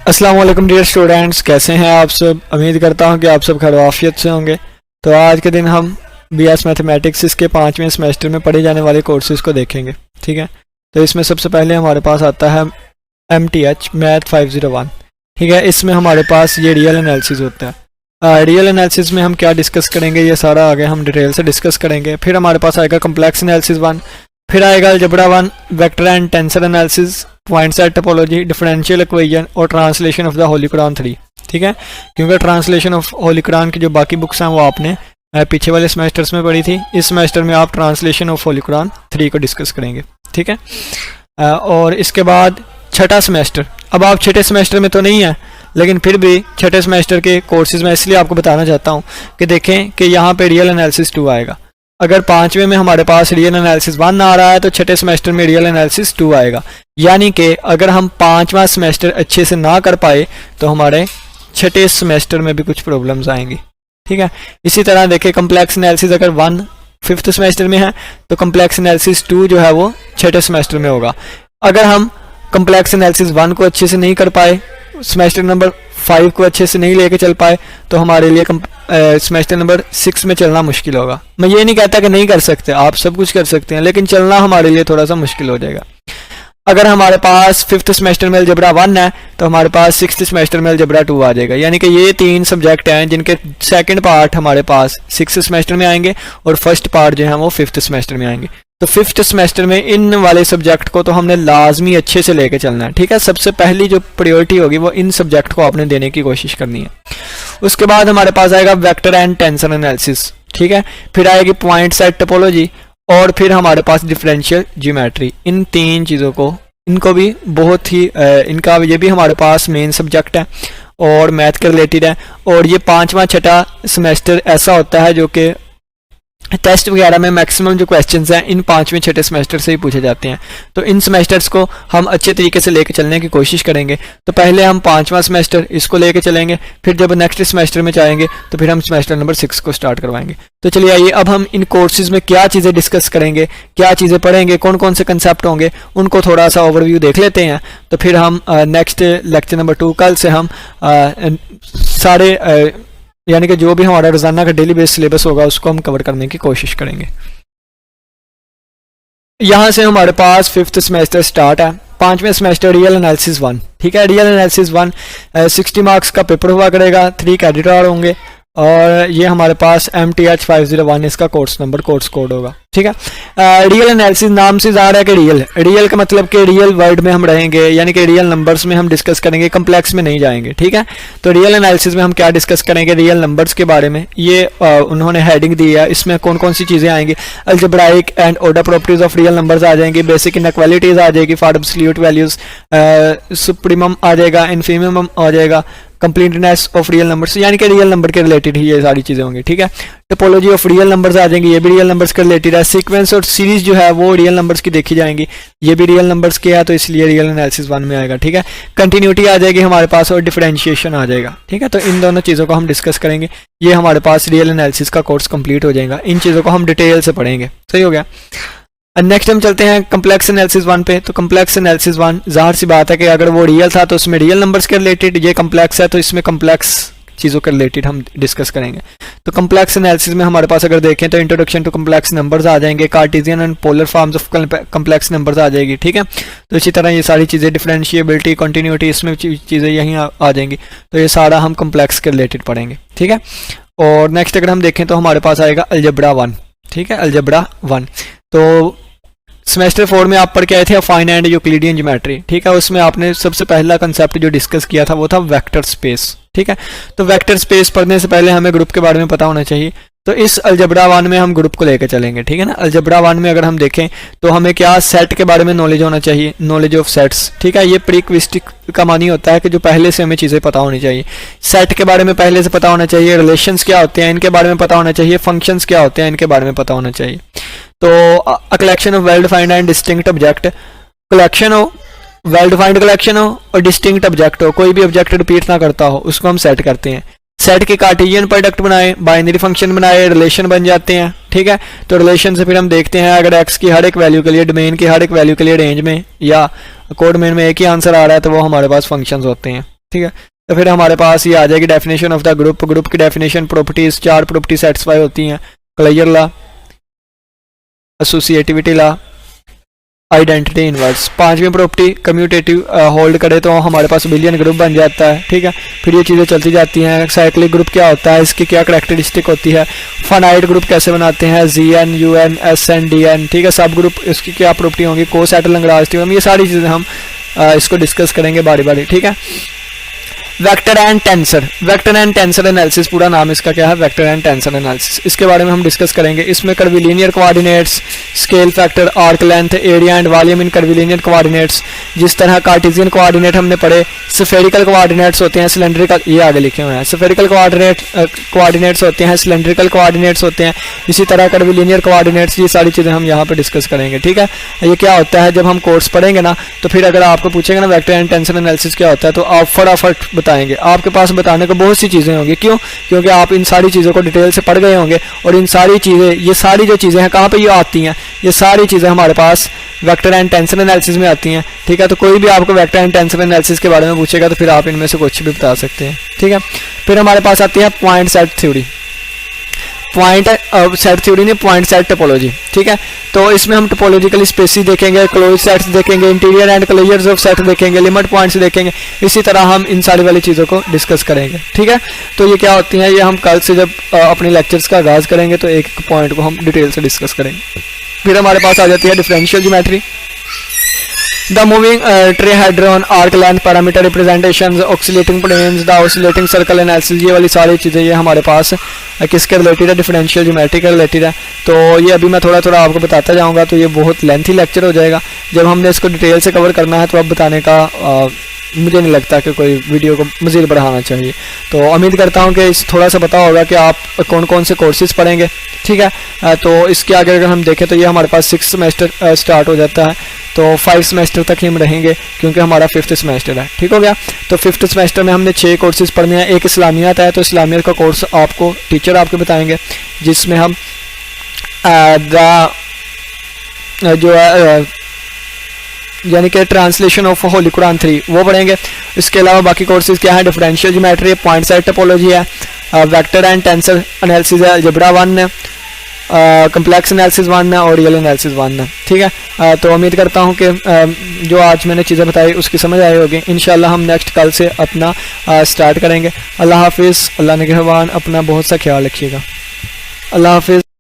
अस्सलाम वालेकुम dear students, कैसे हैं आप सब। उम्मीद करता हूं कि आप सब खैर आफियत से होंगे। तो आज के दिन हम बीएस मैथमेटिक्स के 5वें सेमेस्टर में पढ़े जाने वाले कोर्सेज को देखेंगे। ठीक है, तो इसमें सबसे पहले हमारे पास आता है MTH मैथ 501। ठीक है, इसमें हमारे पास ये रियल एनालिसिस होता है। रियल एनालिसिस में हम क्या डिस्कस करेंगे, ये सारा आगे हम डिटेल से डिस्कस करेंगे। फिर हमारे पास आएगा कम्प्लेक्स एनालिसिस 1, फिर आएगा algebra 1, vector and tensor analysis, point set topology, differential equation और translation of the holy Quran 3। ठीक है, क्योंकि ट्रांसलेशन ऑफ होली कुरान की जो बाकी बुक्स हैं वो आपने पीछे वाले सेमेस्टर्स में पढ़ी थी। इस सेमेस्टर में आप ट्रांसलेशन ऑफ होली कुरान 3 को डिस्कस करेंगे। ठीक है, और इसके बाद छठा सेमेस्टर। अब आप छठे सेमेस्टर में तो नहीं है, लेकिन फिर भी छठे सेमेस्टर के कोर्सेज में इसलिए आपको बताना चाहता हूँ कि देखें कि यहाँ पे रियल एनालिसिस 2 आएगा। अगर 5वें में हमारे पास रियल एनालिसिस 1 आ रहा है तो छठे सेमेस्टर में रियल एनालिसिस 2 आएगा। यानी कि अगर हम 5वां सेमेस्टर अच्छे से ना कर पाए तो हमारे छठे सेमेस्टर में भी कुछ प्रॉब्लम्स आएंगी। ठीक है, इसी तरह देखिए कम्प्लेक्स एनालिसिस अगर 1 5th सेमेस्टर में है तो कम्प्लेक्स एनालिसिस 2 जो है वो छठे सेमेस्टर में होगा। अगर हम कम्प्लेक्स एनालिसिस 1 को अच्छे से नहीं कर पाए, सेमेस्टर नंबर 5 को अच्छे से नहीं लेके चल पाए, तो हमारे लिए सेमेस्टर नंबर 6 में चलना मुश्किल होगा। मैं ये नहीं कहता कि नहीं कर सकते, आप सब कुछ कर सकते हैं, लेकिन चलना हमारे लिए थोड़ा सा मुश्किल हो जाएगा। अगर हमारे पास 5th सेमेस्टर में अलजेब्रा 1 है तो हमारे पास 6th सेमेस्टर में अलजेब्रा 2 आ जाएगा। यानी कि ये 3 सब्जेक्ट हैं जिनके सेकंड पार्ट हमारे पास 6th सेमेस्टर में आएंगे और फर्स्ट पार्ट जो है वो 5th सेमेस्टर में आएंगे। तो 5th सेमेस्टर में इन वाले सब्जेक्ट को तो हमने लाजमी अच्छे से लेके चलना है। ठीक है, सबसे पहली जो प्रायोरिटी होगी वो इन सब्जेक्ट को आपने देने की कोशिश करनी है। उसके बाद हमारे पास आएगा वेक्टर एंड टेंसर एनालिसिस। ठीक है, फिर आएगी पॉइंट सेट टोपोलॉजी और फिर हमारे पास डिफरेंशियल ज्योमेट्री। इन 3 चीज़ों को, इनको भी बहुत ही इनका ये भी हमारे पास मेन सब्जेक्ट है और मैथ के रिलेटेड है। और ये 5वां छठा सेमेस्टर ऐसा होता है जो कि टेस्ट वगैरह में मैक्सिमम जो क्वेश्चंस हैं इन 5वें छठे सेमेस्टर से ही पूछे जाते हैं। तो इन सेमेस्टर्स को हम अच्छे तरीके से लेके चलने की कोशिश करेंगे। तो पहले हम 5वां सेमेस्टर इसको लेके चलेंगे, फिर जब नेक्स्ट सेमेस्टर में जाएंगे तो फिर हम सेमेस्टर नंबर 6 को स्टार्ट करवाएंगे। तो चलिए आइए अब हम इन कोर्सेज में क्या चीज़ें डिस्कस करेंगे, क्या चीज़ें पढ़ेंगे, कौन कौन से कंसेप्ट होंगे, उनको थोड़ा सा ओवरव्यू देख लेते हैं। तो फिर हम नेक्स्ट लेक्चर नंबर 2 कल से हम सारे यानी कि जो भी हमारा रोजाना का डेली बेस सिलेबस होगा उसको हम कवर करने की कोशिश करेंगे। यहाँ से हमारे पास 5th सेमेस्टर स्टार्ट है। 5वें सेमेस्टर रियल एनालिसिस 1। ठीक है, रियल एनालिसिस 1 60 मार्क्स का पेपर हुआ करेगा, 3 क्रेडिट आवर होंगे और ये हमारे पास MTH 501 इसका कोर्स नंबर, कोर्स कोड होगा। ठीक है, रियल एनालिसिस नाम से जा रहा है कि रियल का मतलब कि रियल वर्ल्ड में हम रहेंगे, यानी कि रियल नंबर्स में हम डिस्कस करेंगे, कम्प्लेक्स में नहीं जाएंगे। ठीक है, तो रियल एनालिसिस में हम क्या डिस्कस करेंगे, रियल नंबर्स के बारे में। ये उन्होंने हेडिंग दी है, इसमें कौन कौन सी चीज़ें आएंगी। Algebraic and order properties of real numbers आ जाएंगी, बेसिक इनइक्वालिटीज आ जाएगी, फॉर एब्सोल्यूट वैल्यूज, सुप्रीमम आ जाएगा, इनफीमम आ जाएगा, कंप्लीटनेस ऑफ रियल नंबर्स, यानी कि रियल नंबर के रिलेटेड ही ये सारी चीज़ें होंगी। ठीक है, टोपोलॉजी ऑफ रियल नंबर्स आ जाएंगी, ये भी रियल नंबर्स के रिलेटेड है। सीक्वेंस और सीरीज जो है वो रियल नंबर्स की देखी जाएंगी, ये भी रियल नंबर्स के है, तो इसलिए रियल एनालिसिस 1 में आएगा। ठीक है, कंटिन्यूटी आ जाएगी हमारे पास और डिफरेंशिएशन आ जाएगा। ठीक है, तो इन दोनों चीज़ों को हम डिस्कस करेंगे। ये हमारे पास रियल एनालिसिस का कोर्स कंप्लीट हो जाएगा, इन चीज़ों को हम डिटेल से पढ़ेंगे। सही हो गया। नेक्स्ट हम चलते हैं कम्प्लेक्स एनालिसिस 1 पे। तो कम्प्लेक्स एनालिसिस 1 जाहिर सी बात है कि अगर वो रियल था तो उसमें रियल नंबर्स के रिलेटेड, ये कम्प्लेक्स है तो इसमें कम्प्लेक्स चीज़ों के रिलेटेड हम डिस्कस करेंगे। तो कम्प्लेक्स एनालिसिस में हमारे पास अगर देखें तो इंट्रोडक्शन टू कम्प्लेक्स नंबर्स आ जाएंगे, Cartesian and polar forms of complex numbers आ जाएगी। ठीक है, तो इसी तरह ये सारी चीज़ें, डिफरेंशिएबिलिटी, कंटिन्यूटी, इसमें चीज़ें यहीं आ जाएंगी। तो ये सारा हम कम्प्लेक्स के रिलेटेड पढ़ेंगे। ठीक है, और नेक्स्ट अगर हम देखें तो हमारे पास आएगा अलजेब्रा 1। ठीक है, अलजेब्रा 1 तो सेमेस्टर 4 में आप पढ़ के आए थे अफाइन एंड यूक्लिडियन ज्योमेट्री। ठीक है, उसमें आपने सबसे पहला कंसेप्ट जो डिस्कस किया था वो था वेक्टर स्पेस। ठीक है, तो वेक्टर स्पेस पढ़ने से पहले हमें ग्रुप के बारे में पता होना चाहिए। तो इस अलजेब्रा 1 में हम ग्रुप को लेकर चलेंगे। ठीक है ना, अलजेब्रा 1 में अगर हम देखें तो हमें क्या सेट के बारे में नॉलेज होना चाहिए, नॉलेज ऑफ सेट्स। ठीक है, ये प्रीक्विस्टिक का मानी होता है कि जो पहले से हमें चीज़ें पता होनी चाहिए। सेट के बारे में पहले से पता होना चाहिए, रिलेशंस क्या होते हैं इनके बारे में पता होना चाहिए, फंक्शंस क्या होते हैं इनके बारे में पता होना चाहिए। तो a collection of well defined and distinct object, collection हो, वेल डिफाइंड कलेक्शन हो और डिस्टिंक्ट ऑब्जेक्ट हो, कोई भी ऑब्जेक्ट रिपीट ना करता हो, उसको हम सेट करते हैं। सेट के कार्टेशियन प्रोडक्ट बनाए, बाइनरी फंक्शन बनाए, रिलेशन बन जाते हैं। ठीक है, तो रिलेशन से फिर हम देखते हैं अगर एक्स की हर एक वैल्यू के लिए, डोमेन की हर एक वैल्यू के लिए रेंज में या कोड मेन में एक ही आंसर आ रहा है तो वो हमारे पास फंक्शंस होते हैं। ठीक है। तो फिर हमारे पास ये आ जाएगी definition of the group, group की डेफिनेशन, प्रॉपर्टीज, 4 प्रॉपर्टी सेटिस्फाई होती हैं, closure law, associativity law, identity inverse. 5वीं प्रॉपर्टी कम्यूटेटिव होल्ड करे तो हमारे पास बिलियन ग्रुप बन जाता है, ठीक है। फिर ये चीज़ें चलती जाती हैं। साइक्लिक ग्रुप क्या होता है, इसकी क्या करैक्टरिस्टिक होती है, फाइनाइट ग्रुप कैसे बनाते हैं, GN, UN, SN, DN, ठीक है। सब ग्रुप इसकी क्या प्रॉपर्टी होंगी, कोसेट, लैग्रांज थ्योरम, ये सारी चीज़ें हम इसको डिस्कस करेंगे बारी बारी, ठीक है। Vector and tensor, vector and tensor analysis, पूरा नाम इसका क्या है, वेक्टर एंड टेंसर एनालिसिस, इसके बारे में हम डिस्कस करेंगे। इसमें curvilinear coordinates, scale factor, arc length, area and volume in curvilinear coordinates, जिस तरह कार्टेशियन कोऑर्डिनेट हमने पढ़े, स्फेरिकल कोऑर्डिनेट्स होते हैं, सिलेंड्रिकल, ये आगे लिखे हुए हैं, स्फेरिकल कोऑर्डिनेट्स होते हैं, सिलेंड्रिकल कोऑर्डिनेट्स होते हैं, इसी तरह कर्विलिनियर कोऑर्डिनेट्स, ये सारी चीज़ें हम यहाँ पर डिस्कस करेंगे, ठीक है। ये क्या होता है, जब हम कोर्स पढ़ेंगे ना, तो फिर अगर आपको पूछेंगे ना वेक्टर एंड टेंसर एनालिसिस क्या होता है, तो आप फटाफट बताएंगे। आपके पास बताने को बहुत सी चीज़ें होंगी, क्यों, क्योंकि आप इन सारी चीज़ों को डिटेल से पढ़ गए होंगे, और इन सारी चीज़ें, ये सारी जो चीज़ें हैं कहाँ पे ये आती हैं, ये सारी चीज़ें हमारे पास वेक्टर एंड टेंसर एनालिसिस में आती हैं, ठीक है। तो कोई भी आपको वेक्टर एंड टेंसर एनालिसिस के बारे में पूछेगा तो फिर आप इनमें से कुछ भी बता सकते हैं, ठीक है। फिर हमारे पास आती है point set theory, point set theory नहीं, पॉइंट सेट टोपोलॉजी, ठीक है। तो इसमें हम टोपोलॉजिकल स्पेसिस देखेंगे, क्लोज सेट्स देखेंगे, interior and closures of set देखेंगे, लिमिट पॉइंट्स देखेंगे, इसी तरह हम इन सारी वाली चीज़ों को डिस्कस करेंगे, ठीक है। तो ये क्या होती हैं, ये हम कल से जब अपने लेक्चर्स का आगाज़ करेंगे तो एक पॉइंट को हम डिटेल से डिस्कस करेंगे। फिर हमारे पास आ जाती है differential geometry, the moving trihedron, arc length, parameter representations, osculating planes, the osculating circle analysis, ये वाली सारी चीज़ें ये हमारे पास किसके रिलेटेड है, डिफरेंशियल ज्योमेट्री के रिलेटेड है। तो ये अभी मैं थोड़ा थोड़ा आपको बताता जाऊंगा, तो ये बहुत लेंथी लेक्चर हो जाएगा। जब हमने इसको डिटेल से कवर करना है तो अब बताने का मुझे नहीं लगता कि कोई वीडियो को मज़ीद बढ़ाना चाहिए। तो उम्मीद करता हूँ कि इस थोड़ा सा पता होगा कि आप कौन कौन से कोर्सेज पढ़ेंगे, ठीक है। तो इसके आगे अगर हम देखें तो ये हमारे पास 6 सेमेस्टर स्टार्ट हो जाता है, तो 5 सेमेस्टर तक ही हम रहेंगे क्योंकि हमारा 5th सेमेस्टर है, ठीक हो गया। तो 5th सेमेस्टर में हमने 6 कोर्सेज पढ़ने हैं। एक इस्लामियात है, तो इस्लामियात का कोर्स आपको टीचर आपके बताएंगे, जिसमें हम जो है यानी कि ट्रांसलेशन ऑफ होली कुरान 3 वो पढ़ेंगे। इसके अलावा बाकी कोर्सेज क्या है, differential geometry, point set topology है, वेक्टर एंड टेंसर एनालिसिस है, अलजेब्रा 1 है, कम्प्लेक्स एनालिसिस 1 है और रियल एनालिसिस 1 है, ठीक है। तो उम्मीद करता हूँ कि जो आज मैंने चीज़ें बताई उसकी समझ आई होगी। इंशाल्लाह हम नेक्स्ट कल से अपना स्टार्ट करेंगे। अल्लाह हाफिज़, अल्लाह निगहबान, अपना बहुत सा ख्याल रखिएगा। अल्लाह हाफिज़।